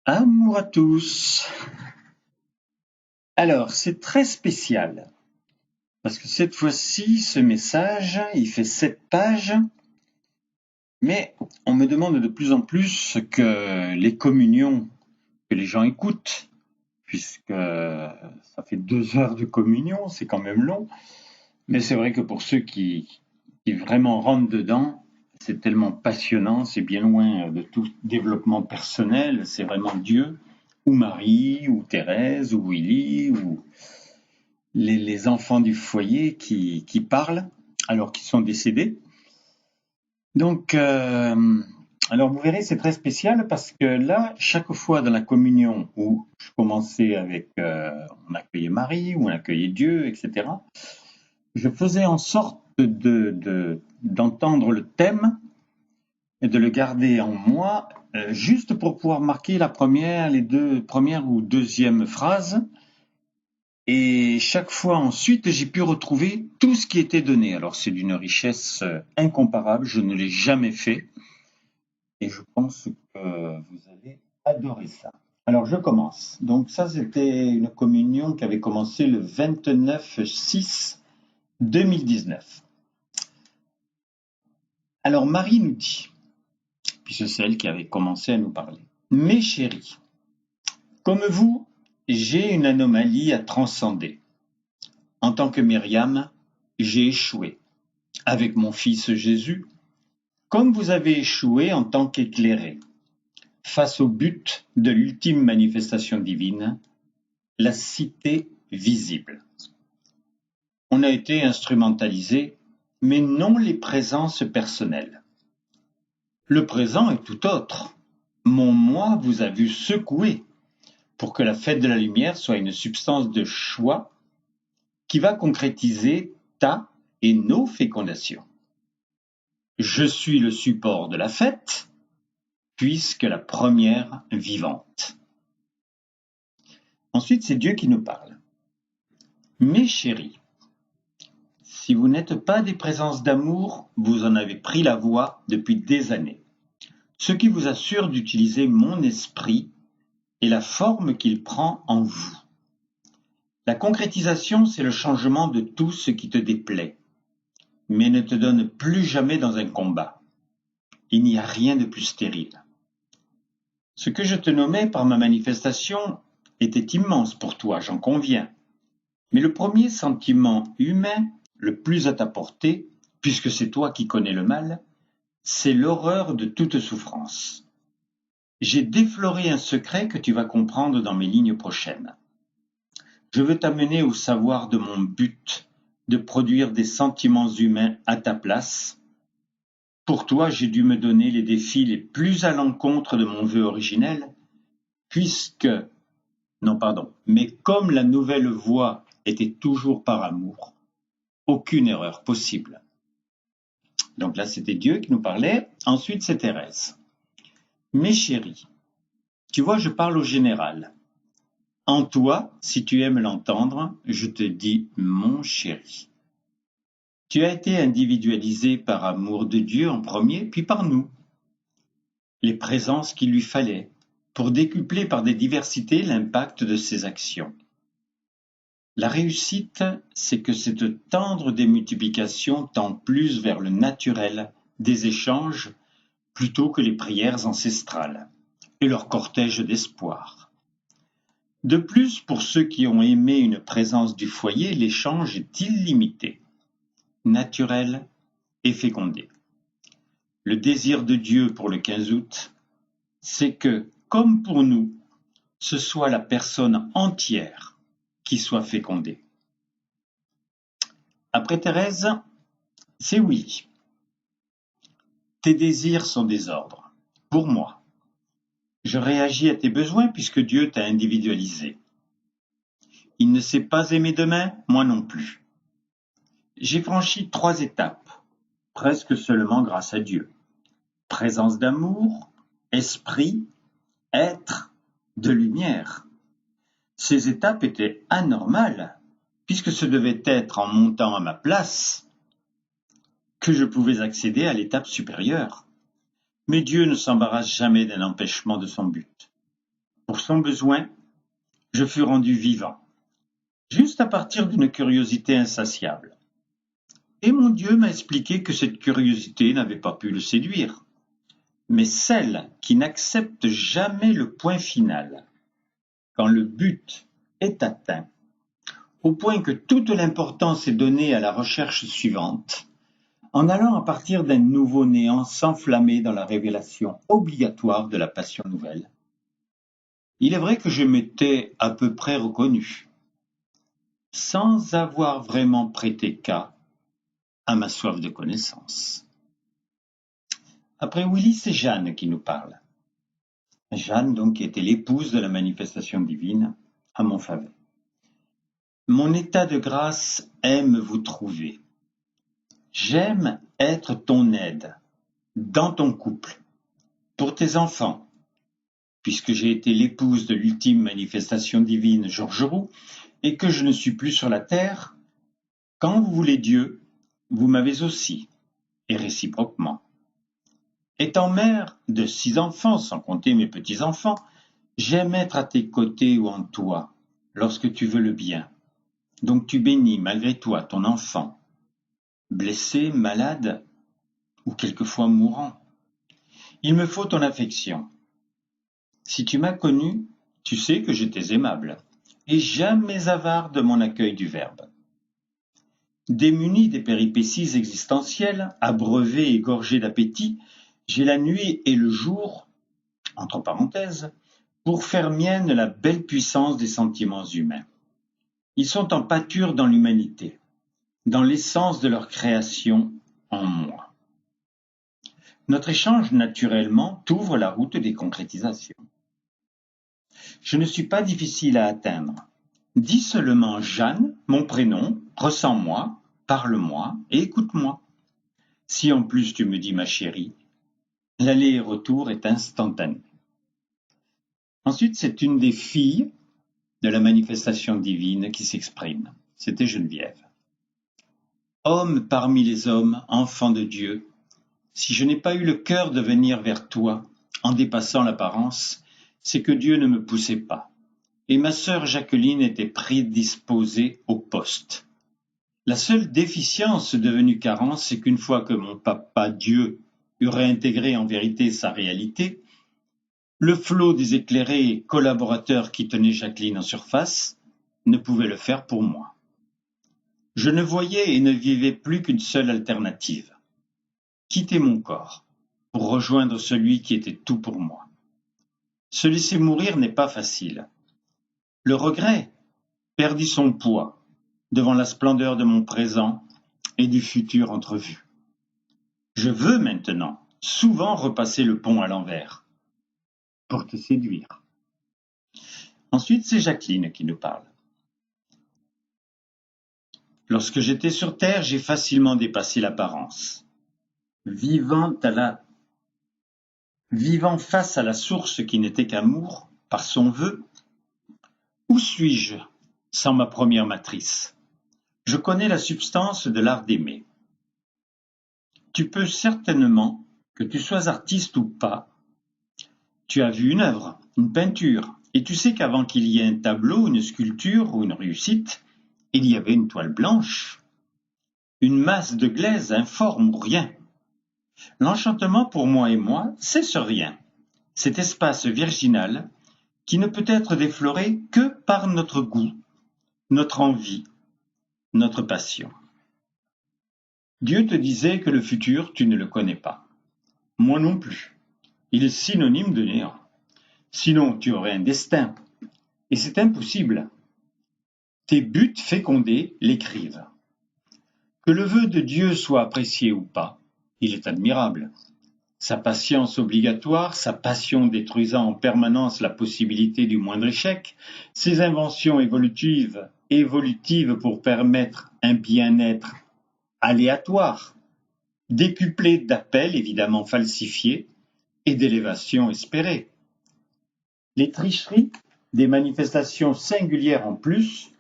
Amour à tous. Alors, c'est très spécial parce que cette fois-ci, ce message, il fait 7 pages, mais on me demande de plus en plus que les communions que les gens écoutent, puisque ça fait 2 heures de communion, c'est quand même long, mais c'est vrai que pour ceux qui vraiment rentrent dedans, c'est tellement passionnant, c'est bien loin de tout développement personnel, c'est vraiment Dieu, ou Marie, ou Thérèse, ou Willy, ou les enfants du foyer qui parlent alors qu'ils sont décédés. Donc, alors vous verrez, c'est très spécial parce que là, chaque fois dans la communion où je commençais avec, on accueillait Marie, où on accueillait Dieu, etc., je faisais en sorte d'entendre le thème et de le garder en moi, juste pour pouvoir marquer la première, les deux premières ou deuxième phrases. Et chaque fois ensuite, j'ai pu retrouver tout ce qui était donné. Alors c'est d'une richesse incomparable, je ne l'ai jamais fait et je pense que vous allez adorer ça. Alors je commence. Donc ça c'était une communion qui avait commencé le 29/6/2019. Alors Marie nous dit, puis c'est celle qui avait commencé à nous parler. Mes chéris, comme vous, j'ai une anomalie à transcender. En tant que Myriam, j'ai échoué. Avec mon fils Jésus, comme vous avez échoué en tant qu'éclairé, face au but de l'ultime manifestation divine, la cité visible. On a été instrumentalisé, mais non les présences personnelles. Le présent est tout autre. Mon moi vous a vu secouer pour que la fête de la lumière soit une substance de choix qui va concrétiser ta et nos fécondations. Je suis le support de la fête, puisque la première vivante. Ensuite, c'est Dieu qui nous parle. Mes chéris, si vous n'êtes pas des présences d'amour, vous en avez pris la voie depuis des années. Ce qui vous assure d'utiliser mon esprit et la forme qu'il prend en vous. La concrétisation, c'est le changement de tout ce qui te déplaît, mais ne te donne plus jamais dans un combat. Il n'y a rien de plus stérile. Ce que je te nommais par ma manifestation était immense pour toi, j'en conviens. Mais le premier sentiment humain, le plus à ta portée, puisque c'est toi qui connais le mal, c'est l'horreur de toute souffrance. J'ai défloré un secret que tu vas comprendre dans mes lignes prochaines. Je veux t'amener au savoir de mon but, de produire des sentiments humains à ta place. Pour toi, j'ai dû me donner les défis les plus à l'encontre de mon vœu originel, puisque, non pardon, mais comme la nouvelle voie était toujours par amour, aucune erreur possible. Donc là, c'était Dieu qui nous parlait. Ensuite, c'est Thérèse. Mes chéris, tu vois, je parle au général. En toi, si tu aimes l'entendre, je te dis mon chéri. Tu as été individualisé par amour de Dieu en premier, puis par nous. Les présences qu'il lui fallait pour décupler par des diversités l'impact de ses actions. La réussite, c'est que cette tendre démultiplication tend plus vers le naturel des échanges plutôt que les prières ancestrales et leur cortège d'espoir. De plus, pour ceux qui ont aimé une présence du foyer, l'échange est illimité, naturel et fécondé. Le désir de Dieu pour le 15 août, c'est que, comme pour nous, ce soit la personne entière qui soit fécondée. Après Thérèse, c'est Willy. Tes désirs sont des ordres, pour moi. Je réagis à tes besoins puisque Dieu t'a individualisé. Il ne sait pas aimer demain, moi non plus. J'ai franchi 3 étapes, presque seulement grâce à Dieu. Présence d'amour, esprit, être, de lumière. Ces étapes étaient anormales, puisque ce devait être en montant à ma place que je pouvais accéder à l'étape supérieure. Mais Dieu ne s'embarrasse jamais d'un empêchement de son but. Pour son besoin, je fus rendu vivant, juste à partir d'une curiosité insatiable. Et mon Dieu m'a expliqué que cette curiosité n'avait pas pu le séduire, mais celle qui n'accepte jamais le point final, quand le but est atteint, au point que toute l'importance est donnée à la recherche suivante, en allant à partir d'un nouveau néant s'enflammer dans la révélation obligatoire de la passion nouvelle. Il est vrai que je m'étais à peu près reconnu, sans avoir vraiment prêté cas à ma soif de connaissance. Après Willy, c'est Jeanne qui nous parle. Jeanne, donc, qui était l'épouse de la manifestation divine à Montfavet. Mon état de grâce aime vous trouver. J'aime être ton aide, dans ton couple, pour tes enfants, puisque j'ai été l'épouse de l'ultime manifestation divine Georges Roux, et que je ne suis plus sur la terre, quand vous voulez Dieu, vous m'avez aussi, et réciproquement. Étant mère de 6 enfants, sans compter mes petits-enfants, j'aime être à tes côtés ou en toi, lorsque tu veux le bien. Donc tu bénis malgré toi ton enfant, blessé, malade, ou quelquefois mourant. Il me faut ton affection. Si tu m'as connu, tu sais que j'étais aimable, et jamais avare de mon accueil du Verbe. Démuni des péripéties existentielles, abreuvé et gorgé d'appétit, j'ai la nuit et le jour, entre parenthèses, pour faire mienne la belle puissance des sentiments humains. Ils sont en pâture dans l'humanité, dans l'essence de leur création en moi. Notre échange, naturellement, t'ouvre la route des concrétisations. Je ne suis pas difficile à atteindre. Dis seulement Jeanne, mon prénom, ressens-moi, parle-moi et écoute-moi. Si en plus tu me dis ma chérie, l'aller et retour est instantané. Ensuite, c'est une des filles de la manifestation divine qui s'exprime. C'était Geneviève. Homme parmi les hommes, enfant de Dieu, si je n'ai pas eu le cœur de venir vers toi, en dépassant l'apparence, c'est que Dieu ne me poussait pas. Et ma sœur Jacqueline était prédisposée au poste. La seule déficience devenue carence, c'est qu'une fois que mon papa Dieu eut réintégré en vérité sa réalité, le flot des éclairés collaborateurs qui tenaient Jacqueline en surface ne pouvait le faire pour moi. Je ne voyais et ne vivais plus qu'une seule alternative. Quitter mon corps pour rejoindre celui qui était tout pour moi. Se laisser mourir n'est pas facile. Le regret perdit son poids devant la splendeur de mon présent et du futur entrevu. Je veux maintenant souvent repasser le pont à l'envers pour te séduire. Ensuite, c'est Jacqueline qui nous parle. Lorsque j'étais sur terre, j'ai facilement dépassé l'apparence. Vivant face à la source qui n'était qu'amour, par son vœu, où suis-je sans ma première matrice? Je connais la substance de l'art d'aimer. Tu peux certainement, que tu sois artiste ou pas, tu as vu une œuvre, une peinture, et tu sais qu'avant qu'il y ait un tableau, une sculpture ou une réussite, il y avait une toile blanche, une masse de glaise informe ou rien. L'enchantement pour moi et moi, c'est ce rien, cet espace virginal qui ne peut être défloré que par notre goût, notre envie, notre passion. Dieu te disait que le futur, tu ne le connais pas. Moi non plus. Il est synonyme de néant. Sinon, tu aurais un destin. Et c'est impossible. Tes buts fécondés l'écrivent. Que le vœu de Dieu soit apprécié ou pas, il est admirable. Sa patience obligatoire, sa passion détruisant en permanence la possibilité du moindre échec, ses inventions évolutives pour permettre un bien-être aléatoire, décuplé d'appels évidemment falsifiés et d'élévations espérées. Les tricheries des manifestations singulières en plus,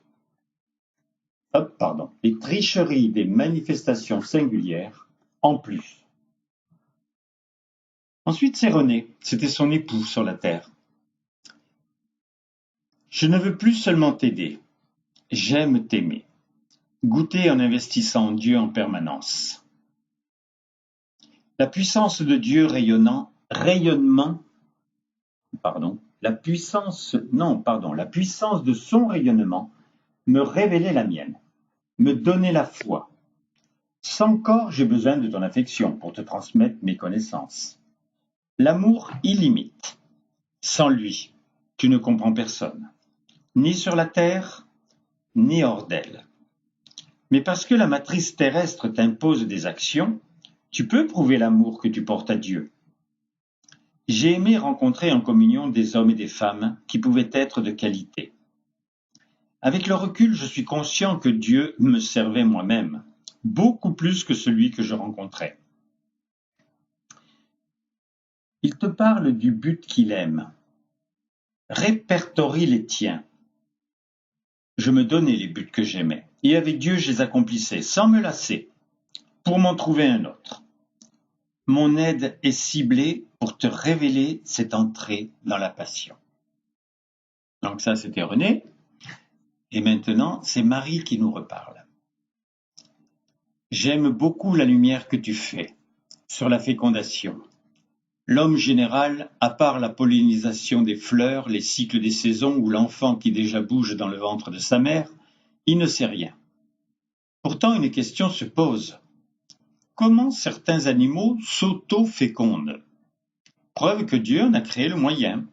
les tricheries des manifestations singulières en plus. Ensuite, c'est René, c'était son époux sur la terre. Je ne veux plus seulement t'aider, j'aime t'aimer. Goûter en investissant en Dieu en permanence. La puissance de Dieu la puissance de son rayonnement me révélait la mienne, me donnait la foi. Sans corps, j'ai besoin de ton affection pour te transmettre mes connaissances. L'amour illimite. Sans lui, tu ne comprends personne, ni sur la terre, ni hors d'elle. Mais parce que la matrice terrestre t'impose des actions, tu peux prouver l'amour que tu portes à Dieu. J'ai aimé rencontrer en communion des hommes et des femmes qui pouvaient être de qualité. Avec le recul, je suis conscient que Dieu me servait moi-même, beaucoup plus que celui que je rencontrais. Il te parle du but qu'il aime. Répertorie les tiens. Je me donnais les buts que j'aimais, et avec Dieu je les accomplissais, sans me lasser, pour m'en trouver un autre. Mon aide est ciblée pour te révéler cette entrée dans la passion. Donc ça, c'était René. Et maintenant, c'est Marie qui nous reparle. J'aime beaucoup la lumière que tu fais sur la fécondation. L'homme général, à part la pollinisation des fleurs, les cycles des saisons ou l'enfant qui déjà bouge dans le ventre de sa mère, il ne sait rien. Pourtant, une question se pose. Comment certains animaux s'auto-fécondent? Preuve que Dieu en a créé le moyen.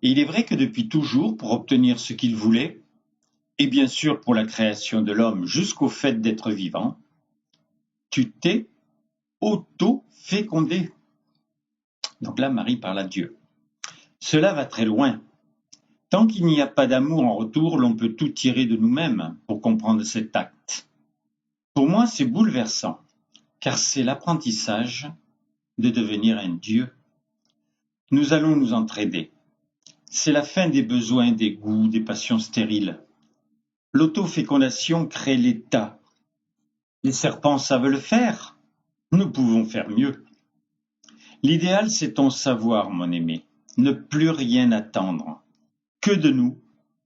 Et il est vrai que depuis toujours, pour obtenir ce qu'il voulait, et bien sûr pour la création de l'homme jusqu'au fait d'être vivant, tu t'es auto-fécondé. Donc là, Marie parle à Dieu. Cela va très loin. Tant qu'il n'y a pas d'amour en retour, l'on peut tout tirer de nous-mêmes pour comprendre cet acte. Pour moi, c'est bouleversant, car c'est l'apprentissage de devenir un Dieu. Nous allons nous entraider. C'est la fin des besoins, des goûts, des passions stériles. L'autofécondation crée l'état. Les serpents savent le faire. Nous pouvons faire mieux. L'idéal, c'est ton savoir, mon aimé. Ne plus rien attendre. Que de nous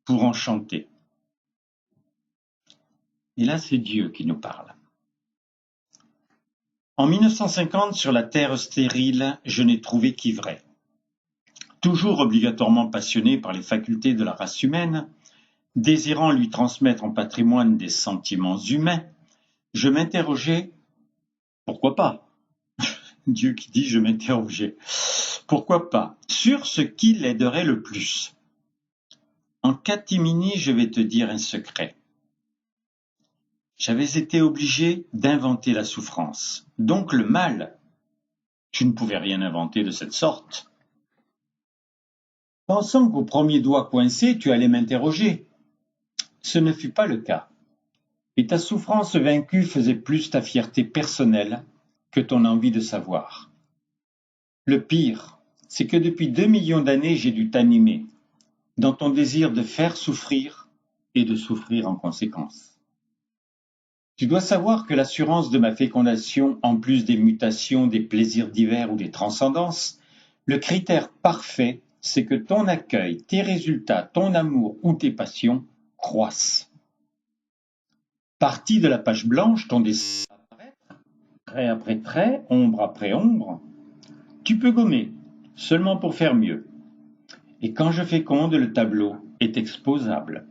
pour enchanter. Et là, c'est Dieu qui nous parle. En 1950, sur la terre stérile, je n'ai trouvé qu'ivraie. Toujours obligatoirement passionné par les facultés de la race humaine, désirant lui transmettre en patrimoine des sentiments humains, je m'interrogeais, pourquoi pas? Dieu qui dit je m'interrogeais. Pourquoi pas? Sur ce qui l'aiderait le plus. En catimini, je vais te dire un secret. J'avais été obligé d'inventer la souffrance, donc le mal. Je ne pouvais rien inventer de cette sorte. Pensant qu'au premier doigt coincé, tu allais m'interroger. Ce ne fut pas le cas. Et ta souffrance vaincue faisait plus ta fierté personnelle que ton envie de savoir. Le pire, c'est que depuis 2 millions d'années, j'ai dû t'animer, dans ton désir de faire souffrir et de souffrir en conséquence. Tu dois savoir que l'assurance de ma fécondation, en plus des mutations, des plaisirs divers ou des transcendances, le critère parfait, c'est que ton accueil, tes résultats, ton amour ou tes passions croissent. Parti de la page blanche, ton dessin apparaît, trait après trait, ombre après ombre. Tu peux gommer, seulement pour faire mieux. Et quand je féconde, le tableau est exposable.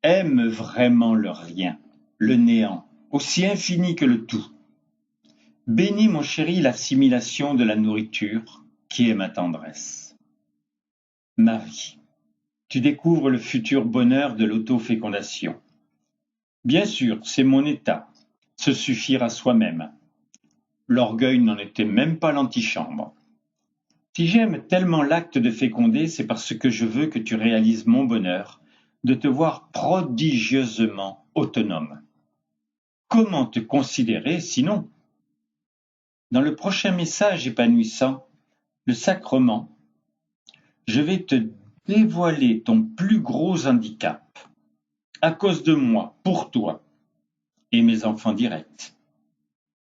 Aime vraiment le rien, le néant, aussi infini que le tout. Bénis, mon chéri, l'assimilation de la nourriture qui est ma tendresse. Marie, tu découvres le futur bonheur de l'autofécondation. Bien sûr, c'est mon état, se suffire à soi-même. L'orgueil n'en était même pas l'antichambre. Si j'aime tellement l'acte de féconder, c'est parce que je veux que tu réalises mon bonheur de te voir prodigieusement autonome. Comment te considérer sinon? Dans le prochain message épanouissant, le sacrement, je vais te dévoiler ton plus gros handicap, à cause de moi, pour toi, et mes enfants directs.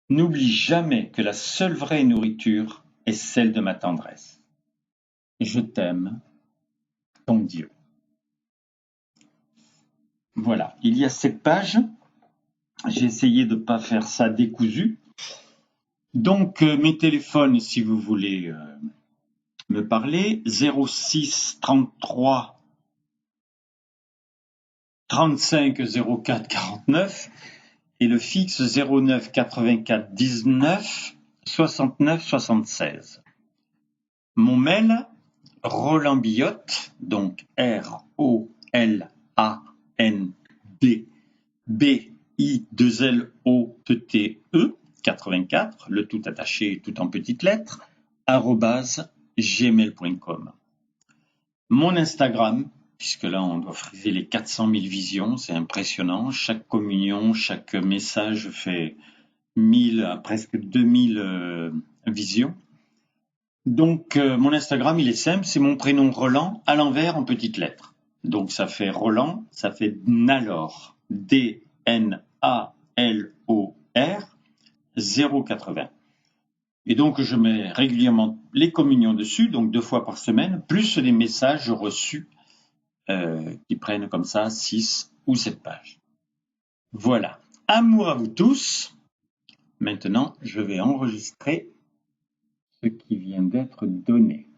N'oublie jamais que la seule vraie nourriture est celle de ma tendresse. Et je t'aime, ton Dieu. Voilà, il y a 7 pages. J'ai essayé de ne pas faire ça décousu. Donc, mes téléphones, si vous voulez me parler, 06 33 35 04 49 et le fixe 09 84 19 69 76. Mon mail, Roland Billotte, donc R-O-L-A-N-D B-I-2-L-O-T-T-E 84, le tout attaché, tout en petites lettres, @gmail.com. Mon Instagram, puisque là on doit friser les 400 000 visions, c'est impressionnant. Chaque communion, chaque message fait 1000 à presque 2000 visions. Donc mon Instagram, il est simple, c'est mon prénom Roland à l'envers en petites lettres. Donc ça fait Roland, ça fait Nalor, D-N-A-L-O-R 080. Et donc je mets régulièrement les communions dessus, donc 2 fois par semaine, plus les messages reçus qui prennent comme ça 6 ou 7 pages. Voilà. Amour à vous tous. Maintenant, je vais enregistrer ce qui vient d'être donné.